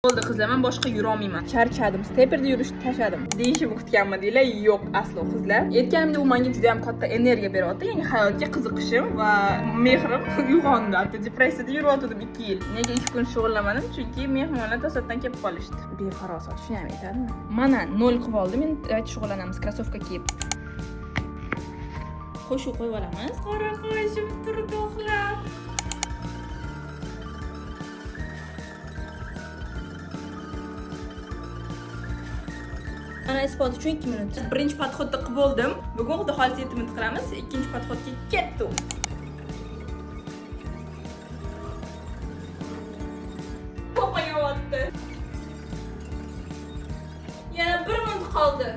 Bo'ldi qizlar, men boshqa yura olmayman. Charchadim. Steperda yurishni tashladim. Deyishib kutganman deylar. Yo'q, aslo qizlar. Aytganimda u menga juda ham katta energiya beryapti. Ya'ni hayotga qiziqishim va mehrim uyg'ondi. Hatto depressiyada yurayotgandim 2 yil. Nega 2 kun shug'ullamadim? Chunki mehmonlar to'satdan kelib qolishdi. Befarosat, shuni ham aytadimi? Mana 0 qilib oldim. Endi shug'ullanamiz, krossovka kiyib. Qo'shuv qo'yib olamiz. Qora qo'shib turdi uxlab. Ana isbot uchun 2 minut. Birinchi podxodda qilib bo'ldim. Bugun xudo xohlasa 7 minut qilamiz. Ikkinchi podxodga ketdim. Qo'payapti. Yana 1 minut qoldi.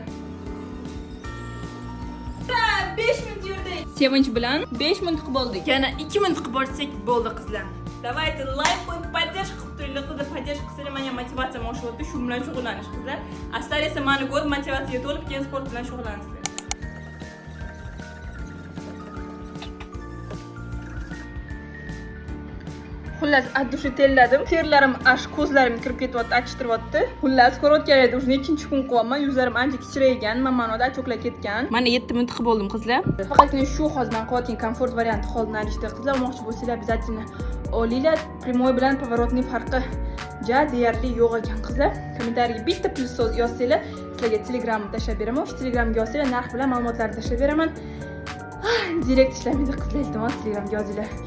5 minut yurdik. Sevinch bilan 5 minut qilib bo'ldik. Yana 2 minut qilib borsak bo'ldi qizlar. Давайте лайк qo'yib поддержка qilib turinglar qizlar. Поддержка qilsanglar menga motivatsiya oshyapti. Shu bilan shug'ullanish qizlar. Aslar esa meni ko'rib motivatsiyaga to'lib keyin sport bilan shug'ullansizlar. Xullas, addushni telladim. Terlarim ash ko'zlarimga kirib ketyapti, achishtiryapti. Xullas, ko'rayotgan edim, o'shni 2-kun qilyapman. Yuzlarim ancha kichraygan, mamani achoklar ketgan. Mana 7 minut qilib bo'ldim qizlar. Faqatgina shu hozir men qilayotgan komfort varianti holdan olishdi qizlar. Olmoqchi bo'lsanglar, обязательно olinglar. Primoy bilan поворотning farqi ja deyarli yo'q ekan qizlar. Kommentariyaga bitta plyus so'z yozsanglar, sizlarga Telegramni tashlab beraman. O'sha Telegramga yozsanglar, narx bilan ma'lumotlarni tashlab beraman. Direkt ishlamaydi qizlar, iltimos Telegramga yozinglar.